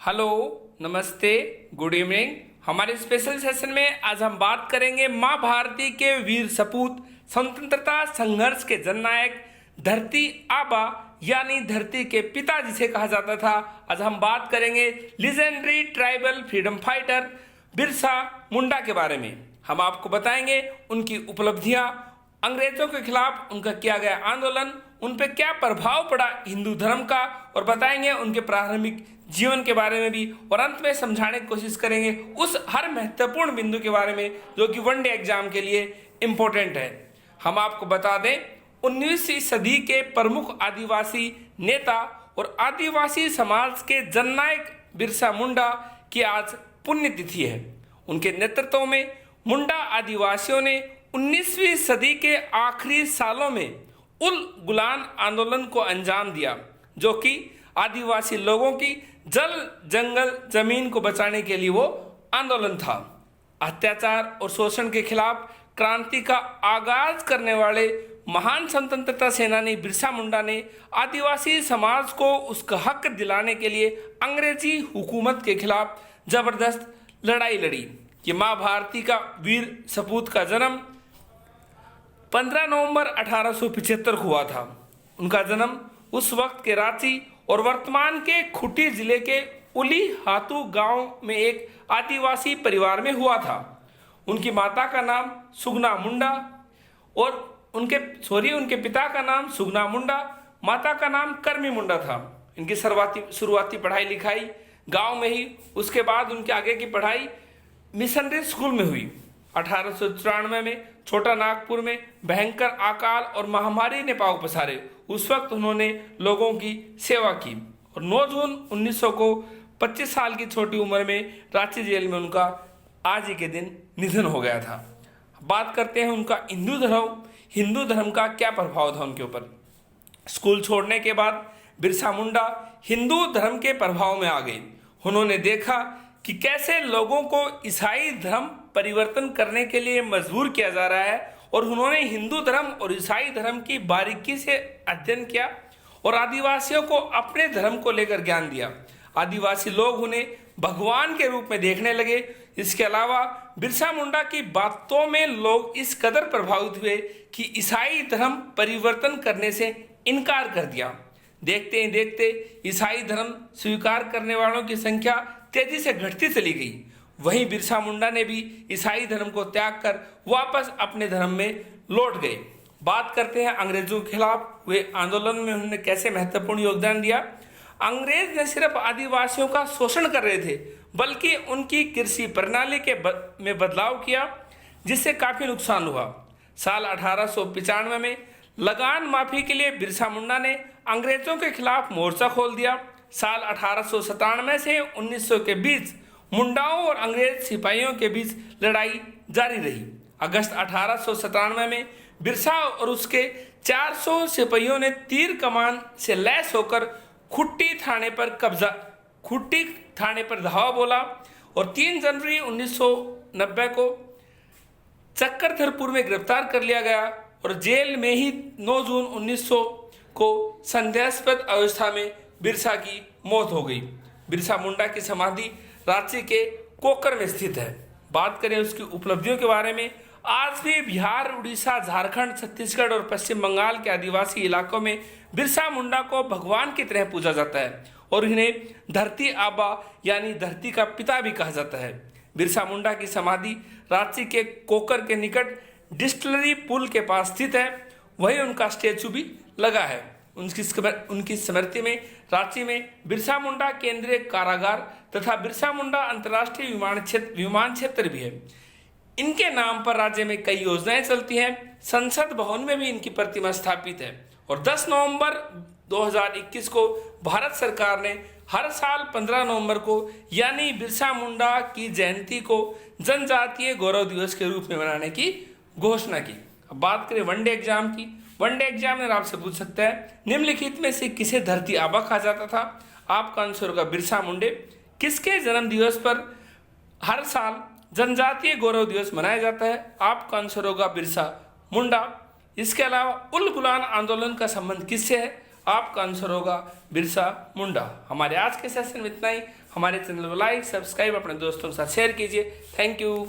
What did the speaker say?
Hello, नमस्ते, good evening. हमारे special session में आज हम बात करेंगे माँ भारती के वीर सपूत, स्वतंत्रता संघर्ष के जननायक, धरती आबा यानी धरती के पिता जिसे कहा जाता था। आज हम बात करेंगे legendary tribal freedom fighter Birsa Munda के बारे में। हम आपको बताएंगे उनकी उपलब्धियां, अंग्रेजों के खिलाफ उनका किया गया आंदोलन, उन पर क्या प्रभाव पड़ा हिंदू धर्म का, और बताएंगे उनके प्रारंभिक जीवन के बारे में भी, और अंत में समझाने की कोशिश करेंगे उस हर महत्वपूर्ण बिंदु के बारे में जो कि वनडे एग्जाम के लिए इम्पोर्टेंट है। हम आपको बता दें 19वीं सदी के प्रमुख आदिवासी नेता और आदिवासी समाज के जननायक बिरसा मुंडा की आज पुण्यतिथि है। उनके नेतृत्व में मुंडा आदिवासियों ने 19वीं सदी के आखिरी सालों में उल गुलान आंदोलन को अंजाम दिया, जो कि आदिवासी लोगों की जल जंगल जमीन को बचाने के लिए वो आंदोलन था। अत्याचार और शोषण के खिलाफ क्रांति का आगाज करने वाले महान स्वतंत्रता सेनानी बिरसा मुंडा ने आदिवासी समाज को उसका हक दिलाने के लिए अंग्रेजी हुकूमत के खिलाफ जबरदस्त लड़ाई लड़ी। कि माँ भारती का वीर सपूत का जन्म 15 नवंबर 1875 को हुआ था। उनका जन्म उस वक्त के रांची और वर्तमान के खूंटी जिले के उली हातू गांव में एक आदिवासी परिवार में हुआ था। उनकी माता का नाम सुगना मुंडा और उनके पिता का नाम सुगना मुंडा, माता का नाम कर्मी मुंडा था। इनकी शुरुआती पढ़ाई लिखाई गांव में ही, उसके बाद उनके आगे की पढ़ाई मिशनरी स्कूल में हुई। 1894 में छोटा नागपुर में भयंकर अकाल और महामारी ने पांव पसारे। उस वक्त उन्होंने लोगों की सेवा की और 9 जून 1900 को 25 साल की छोटी उम्र में रांची जेल में उनका आज ही के दिन निधन हो गया था। बात करते हैं उनका हिंदू धर्म का क्या प्रभाव था उनके ऊपर। स्कूल छोड़ने के बाद बिरसा मुंडा हिंदू धर्म के प्रभाव में आ गए। उन्होंने देखा कि कैसे लोगों को ईसाई धर्म परिवर्तन करने के लिए मजबूर किया जा रहा है, और उन्होंने हिंदू धर्म और ईसाई धर्म की बारीकी से अध्ययन किया और आदिवासियों को अपने धर्म को लेकर ज्ञान दिया। आदिवासी लोग उन्हें भगवान के रूप में देखने लगे। इसके अलावा बिरसा मुंडा की बातों में लोग इस कदर प्रभावित हुए कि ईसाई धर्म परिवर्तन करने से इनकार कर दिया। देखते ही देखते ईसाई धर्म स्वीकार करने वालों की संख्या तेजी से घटती चली गई। वहीं बिरसा मुंडा ने भी ईसाई धर्म को त्याग कर वापस अपने धर्म में लौट गए। बात करते हैं अंग्रेजों के खिलाफ हुए आंदोलन में उन्होंने कैसे महत्वपूर्ण योगदान दिया। अंग्रेज न सिर्फ आदिवासियों का शोषण कर रहे थे, बल्कि उनकी कृषि प्रणाली में बदलाव किया, जिससे काफी नुकसान हुआ। साल 1895 में लगान माफी के लिए बिरसा मुंडा ने अंग्रेजों के खिलाफ मोर्चा खोल दिया। साल 1897 से 1900 के बीच मुंडाओं और अंग्रेज सिपाहियों के बीच लड़ाई जारी रही। अगस्त 1897 में बिरसा और उसके 400 सिपाहियों ने तीर कमान से लैस होकर खुट्टी थाने पर धावा बोला और 3 जनवरी 1990 को चक्रधरपुर में गिरफ्तार कर लिया गया और जेल में ही 9 जून 1900 को संदेहास्पद अवस्था में बिरसा की मौत हो गई। बिरसा मुंडा की समाधि रांची के कोकर में स्थित है। बात करें उसकी उपलब्धियों के बारे में, आज भी बिहार, उड़ीसा, झारखंड, छत्तीसगढ़ और पश्चिम बंगाल के आदिवासी इलाकों में बिरसा मुंडा को भगवान की तरह पूजा जाता है और इन्हें धरती आबा यानी धरती का पिता भी कहा जाता है। बिरसा मुंडा की समाधि रांची के कोकर के निकट डिस्टिलरी पुल के पास स्थित है। वहीं उनका स्टेचू भी लगा है। उनकी स्मृति में रांची में बिरसा मुंडा केंद्रीय कारागार तथा बिरसा मुंडा अंतर्राष्ट्रीय विमान क्षेत्र भी है। इनके नाम पर राज्य में कई योजनाएं चलती हैं। संसद भवन में भी इनकी प्रतिमा स्थापित है और 10 नवंबर 2021 को भारत सरकार ने हर साल 15 नवंबर को यानी बिरसा मुंडा की जयंती को जनजातीय गौरव दिवस के रूप में मनाने की घोषणा की। अब बात करें वनडे एग्जाम की। वनडे एग्जामिनर आपसे पूछ सकता है निम्नलिखित में से किसे धरती आबा कहा जाता था। आपका आंसर होगा बिरसा मुंडे। किसके जन्म दिवस पर हर साल जनजातीय गौरव दिवस मनाया जाता है। आपका आंसर होगा बिरसा मुंडा। इसके अलावा उल गुलान आंदोलन का संबंध किससे है। आपका आंसर होगा बिरसा मुंडा। हमारे आज के सेशन में इतना ही। हमारे चैनल को लाइक सब्सक्राइब अपने दोस्तों के साथ शेयर कीजिए। Thank you.